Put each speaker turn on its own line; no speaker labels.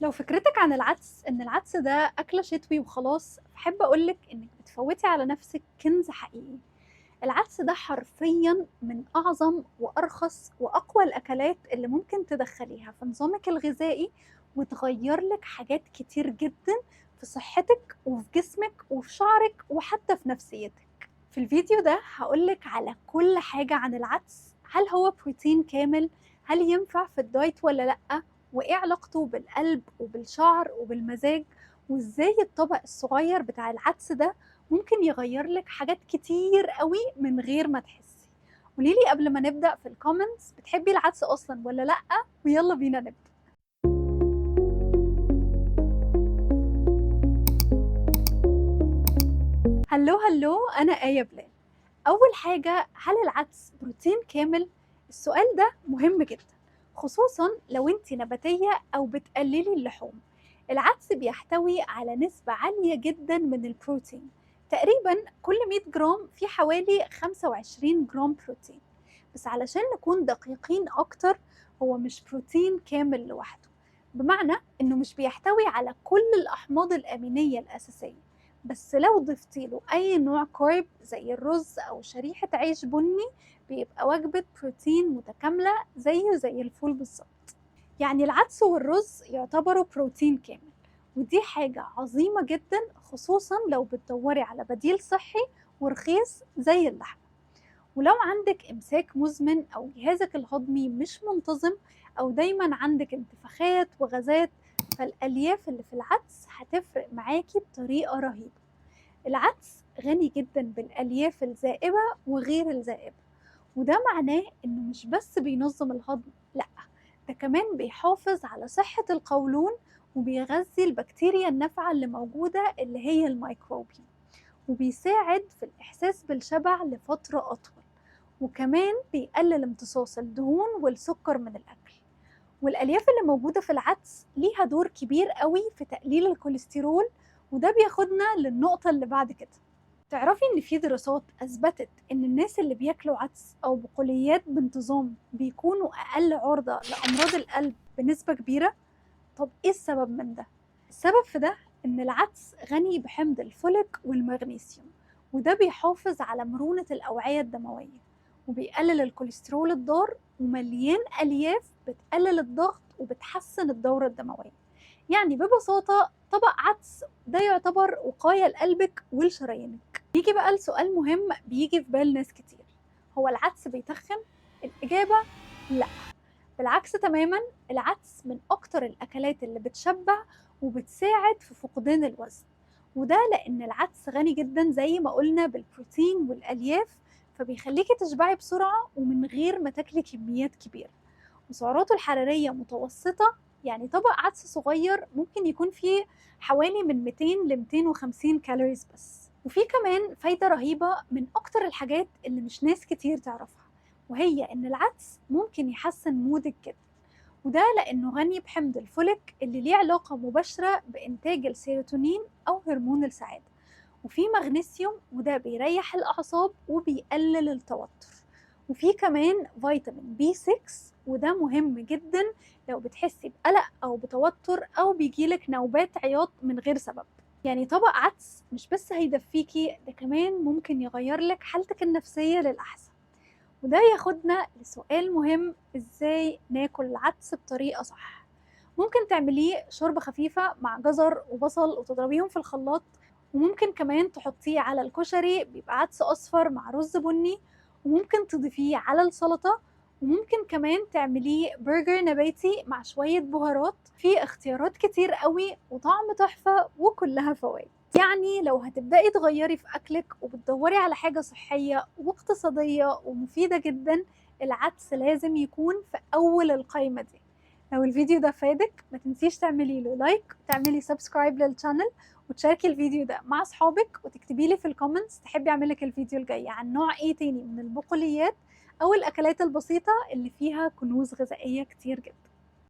لو فكرتك عن العدس إن العدس ده أكلة شتوي وخلاص، فأحب أقولك إنك بتفوتي على نفسك كنز حقيقي. العدس ده حرفيا من أعظم وأرخص وأقوى الأكلات اللي ممكن تدخليها في نظامك الغذائي وتغير لك حاجات كتير جدا في صحتك وفي جسمك وفي شعرك وحتى في نفسيتك. في الفيديو ده هقولك على كل حاجة عن العدس، هل هو بروتين كامل؟ هل ينفع في الدايت ولا لأ؟ وإيه علاقته بالقلب وبالشعر وبالمزاج؟ وإزاي الطبق الصغير بتاع العدس ده ممكن يغير لك حاجات كتير قوي من غير ما تحسي. قوليلي قبل ما نبدأ في الكومنتس، بتحبي العدس أصلا ولا لأ؟ ويلا بينا نبدأ. هلو أنا آية بلال. أول حاجة، هل العدس بروتين كامل؟ السؤال ده مهم جدا، خصوصا لو انت نباتية أو بتقللي اللحوم. العدس بيحتوي على نسبة عالية جدا من البروتين، تقريبا كل 100 جرام في حوالي 25 جرام بروتين. بس علشان نكون دقيقين أكتر، هو مش بروتين كامل لوحده، بمعنى إنه مش بيحتوي على كل الأحماض الأمينية الأساسية. بس لو ضفتي له أي نوع كارب زي الرز أو شريحة عيش بني، بيبقى وجبة بروتين متكاملة زيه زي الفول بالظبط. يعني العدس والرز يعتبروا بروتين كامل، ودي حاجة عظيمة جدا، خصوصا لو بتدوري على بديل صحي ورخيص زي اللحم. ولو عندك إمساك مزمن أو جهازك الهضمي مش منتظم أو دايما عندك انتفاخات وغازات، فالألياف اللي في العدس هتفرق معاكي بطريقة رهيبة. العدس غني جدا بالألياف الذائبة وغير الذائبة، وده معناه إنه مش بس بينظم الهضم، لأ، ده كمان بيحافظ على صحة القولون وبيغذي البكتيريا النافعة اللي موجودة اللي هي الميكروبيوم، وبيساعد في الإحساس بالشبع لفترة أطول، وكمان بيقلل امتصاص الدهون والسكر من الأكل. والألياف اللي موجودة في العدس ليها دور كبير قوي في تقليل الكوليسترول، وده بياخدنا للنقطة اللي بعد كده. تعرفي إن في دراسات أثبتت إن الناس اللي بياكلوا عدس أو بقوليات بانتظام بيكونوا أقل عرضة لأمراض القلب بنسبة كبيرة؟ طب إيه السبب من ده؟ السبب في ده إن العدس غني بحمض الفوليك والمغنيسيوم، وده بيحافظ على مرونة الأوعية الدموية وبيقلل الكوليسترول الضار، ومليان ألياف بتقلل الضغط وبتحسن الدورة الدموية. يعني ببساطة طبق عدس ده يعتبر وقاية لقلبك ولشرايينك. يجي بقى السؤال مهم بيجي في بال ناس كتير، هو العدس بيتخن؟ الإجابة لأ، بالعكس تماما. العدس من أكتر الأكلات اللي بتشبع وبتساعد في فقدان الوزن، وده لأن العدس غني جدا زي ما قلنا بالبروتين والألياف، فبيخليكي تشبعي بسرعة ومن غير ما تاكلي كميات كبيرة. وسعراته الحرارية متوسطة، يعني طبق عدس صغير ممكن يكون فيه حوالي من 200 ل 250 كالوريز بس. وفي كمان فايدة رهيبة من أكتر الحاجات اللي مش ناس كتير تعرفها، وهي إن العدس ممكن يحسن مودك جدا، وده لأنه غني بحمض الفوليك اللي ليه علاقة مباشرة بإنتاج السيروتونين أو هرمون السعادة، وفي مغنيسيوم وده بيريح الأعصاب وبيقلل التوتر، وفي كمان فيتامين بي 6 وده مهم جدا لو بتحسي بقلق أو بتوتر أو بيجيلك نوبات عياط من غير سبب. يعني طبق عدس مش بس هيدفيكي، ده كمان ممكن يغير لك حالتك النفسية للأحسن. وده ياخدنا لسؤال مهم، ازاي ناكل العدس بطريقة صح؟ ممكن تعمليه شوربة خفيفة مع جزر وبصل وتضربيهم في الخلاط، وممكن كمان تحطيه على الكشري، بيبقى عدس أصفر مع رز بني، وممكن تضيفيه على السلطة، وممكن كمان تعمليه برجر نباتي مع شوية بهارات. في اختيارات كتير قوي وطعم تحفة وكلها فوائد. يعني لو هتبدأي تغيري في أكلك وبتدوري على حاجة صحية واقتصادية ومفيدة جدا، العدس لازم يكون في أول القائمة دي. لو الفيديو ده فادك ما تنسيش تعملي له لايك وتعملي سبسكرايب للشانل وتشاركي الفيديو ده مع أصحابك، وتكتبي لي في الكومنتس تحبي أعملك الفيديو الجاي عن نوع إيه تاني من البقوليات أو الأكلات البسيطة اللي فيها كنوز غذائية كتير جدا.